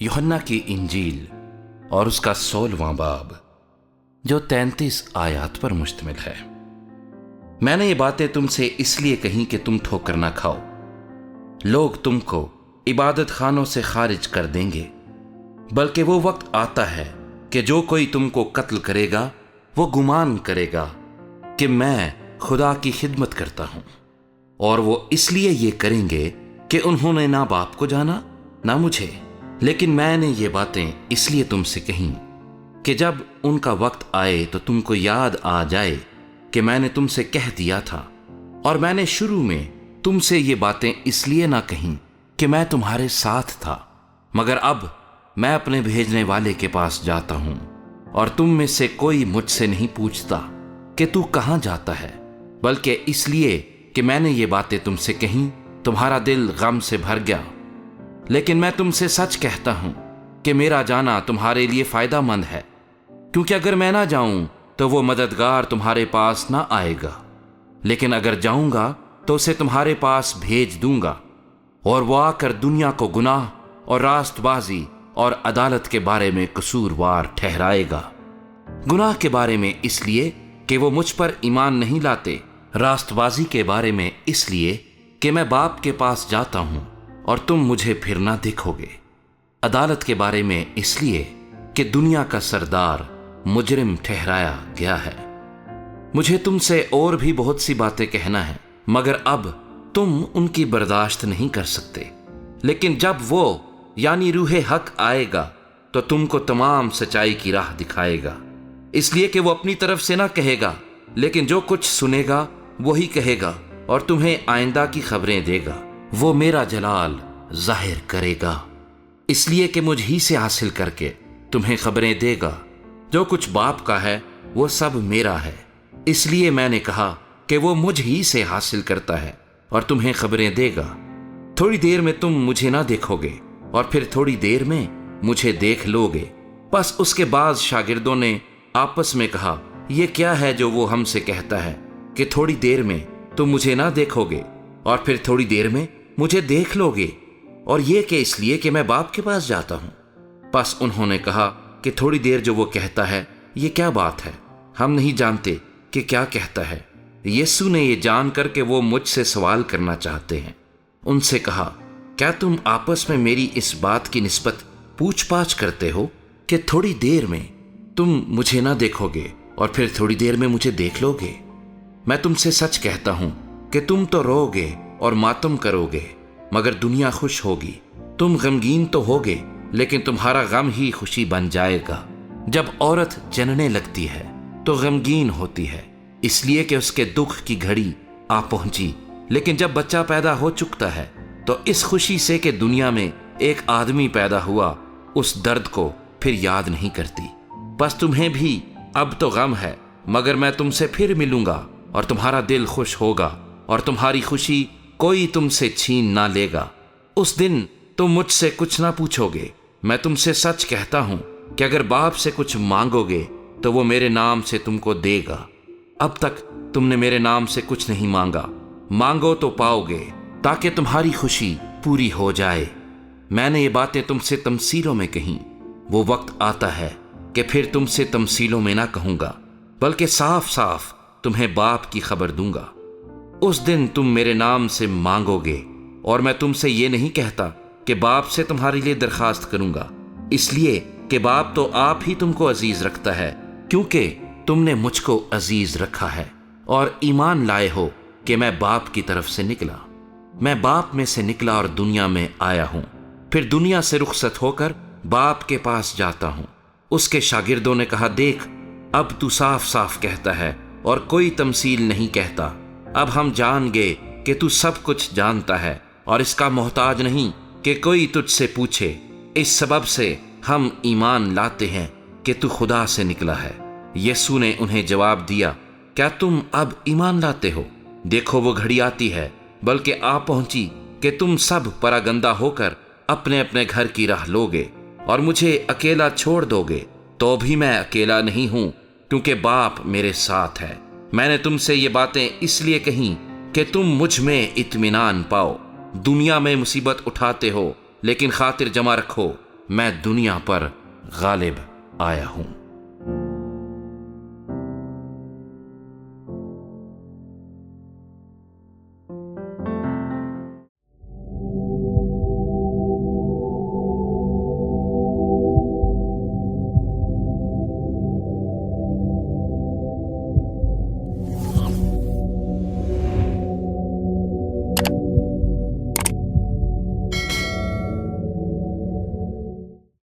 यूहन्ना की इंजील और उसका 16वां बाब जो 33 आयत पर मुश्तमिल है। मैंने ये बातें तुमसे इसलिए कहीं कि तुम ठोकर ना खाओ। लोग तुमको इबादत खानों से खारिज कर देंगे, बल्कि वो वक्त आता है कि जो कोई तुमको कत्ल करेगा वो गुमान करेगा कि मैं खुदा की खिदमत करता हूं। और वो इसलिए ये करेंगे कि उन्होंने ना बाप को जाना ना मुझे। लेकिन मैंने ये बातें इसलिए तुमसे कहीं कि जब उनका वक्त आए तो तुमको याद आ जाए कि मैंने तुमसे कह दिया था। और मैंने शुरू में तुमसे ये बातें इसलिए ना कहीं कि मैं तुम्हारे साथ था, मगर अब मैं अपने भेजने वाले के पास जाता हूं और तुम में से कोई मुझसे नहीं पूछता कि तू कहां जाता है, बल्कि इसलिए कि मैंने ये बातें तुमसे कहीं तुम्हारा दिल गम से भर गया। लेकिन मैं तुमसे सच कहता हूं कि मेरा जाना तुम्हारे लिए फायदा मंद है, क्योंकि अगर मैं ना जाऊं तो वो मददगार तुम्हारे पास ना आएगा, लेकिन अगर जाऊंगा तो उसे तुम्हारे पास भेज दूंगा और वो आकर दुनिया को गुनाह और रास्तबाजी और अदालत के बारे में कसूरवार ठहराएगा। गुनाह के बारे में इसलिए कि वो मुझ पर ईमान नहीं लाते, रास्तबाजी के बारे में इसलिए कि मैं बाप के पास जाता हूं और तुम मुझे फिर ना देखोगे, अदालत के बारे में इसलिए कि दुनिया का सरदार मुजरिम ठहराया गया है। मुझे तुमसे और भी बहुत सी बातें कहना है, मगर अब तुम उनकी बर्दाश्त नहीं कर सकते। लेकिन जब वो यानी रूहे हक आएगा तो तुमको तमाम सच्चाई की राह दिखाएगा, इसलिए कि वो अपनी तरफ से ना कहेगा, लेकिन जो कुछ सुनेगा वही कहेगा और तुम्हें आइंदा की खबरें देगा। वो मेरा जलाल जाहिर करेगा, इसलिए कि मुझ ही से हासिल करके तुम्हें खबरें देगा। जो कुछ बाप का है वो सब मेरा है, इसलिए मैंने कहा कि वो मुझ ही से हासिल करता है और तुम्हें खबरें देगा। थोड़ी देर में तुम मुझे ना देखोगे और फिर थोड़ी देर में मुझे देख लोगे। बस उसके बाद शागिर्दों ने आपस में कहा, ये क्या है जो वो हमसे कहता है कि थोड़ी देर में तुम मुझे ना देखोगे और फिर थोड़ी देर में मुझे देख लोगे, और ये कि इसलिए कि मैं बाप के पास जाता हूं। बस उन्होंने कहा कि थोड़ी देर जो वो कहता है ये क्या बात है, हम नहीं जानते कि क्या कहता है। यीशु ने ये जानकर के वो मुझसे सवाल करना चाहते हैं, उनसे कहा, क्या तुम आपस में मेरी इस बात की निस्बत पूछ पाछ करते हो कि थोड़ी देर में तुम मुझे ना देखोगे और फिर थोड़ी देर में मुझे देख लोगे? मैं तुमसे सच कहता हूं कि तुम तो रोओगे और मातम करोगे, मगर दुनिया खुश होगी। तुम गमगीन तो होगे, लेकिन तुम्हारा गम ही खुशी बन जाएगा। जब औरत जनने लगती है तो गमगीन होती है, इसलिए कि उसके दुख की घड़ी आ पहुंची। लेकिन जब बच्चा पैदा हो चुकता है तो इस खुशी से कि दुनिया में एक आदमी पैदा हुआ, उस दर्द को फिर याद नहीं करती। बस तुम्हें भी अब तो गम है, मगर मैं तुमसे फिर मिलूंगा और तुम्हारा दिल खुश होगा और तुम्हारी खुशी कोई तुमसे छीन ना लेगा। उस दिन तुम मुझसे कुछ ना पूछोगे। मैं तुमसे सच कहता हूं कि अगर बाप से कुछ मांगोगे तो वो मेरे नाम से तुमको देगा। अब तक तुमने मेरे नाम से कुछ नहीं मांगा, मांगो तो पाओगे, ताकि तुम्हारी खुशी पूरी हो जाए। मैंने ये बातें तुमसे तमसीलों में कहीं। वो वक्त आता है कि फिर तुमसे तमसीलों में ना कहूंगा, बल्कि साफ साफ तुम्हें बाप की खबर दूंगा। उस दिन तुम मेरे नाम से मांगोगे, और मैं तुमसे ये नहीं कहता कि बाप से तुम्हारे लिए दरखास्त करूंगा, इसलिए कि बाप तो आप ही तुमको अजीज रखता है, क्योंकि तुमने मुझको अजीज रखा है और ईमान लाए हो कि मैं बाप की तरफ से निकला। मैं बाप में से निकला और दुनिया में आया हूं, फिर दुनिया से रुखसत होकर बाप के पास जाता हूं। उसके शागिर्दों ने कहा, देख, अब तू साफ साफ कहता है और कोई तमसील नहीं कहता। अब हम जान गए कि तू सब कुछ जानता है और इसका मोहताज नहीं कि कोई तुझसे पूछे। इस सबब से हम ईमान लाते हैं कि तू खुदा से निकला है। यीशु ने उन्हें जवाब दिया, क्या तुम अब ईमान लाते हो? देखो, वो घड़ी आती है, बल्कि आ पहुंची, कि तुम सब परागंदा होकर अपने अपने घर की राह लोगे और मुझे अकेला छोड़ दोगे। तो भी मैं अकेला नहीं हूं, क्योंकि बाप मेरे साथ है। मैंने तुमसे ये बातें इसलिए कहीं कि तुम मुझ में इत्मीनान पाओ। दुनिया में मुसीबत उठाते हो, लेकिन खातिर जमा रखो, میں دنیا پر غالب آیا ہوں۔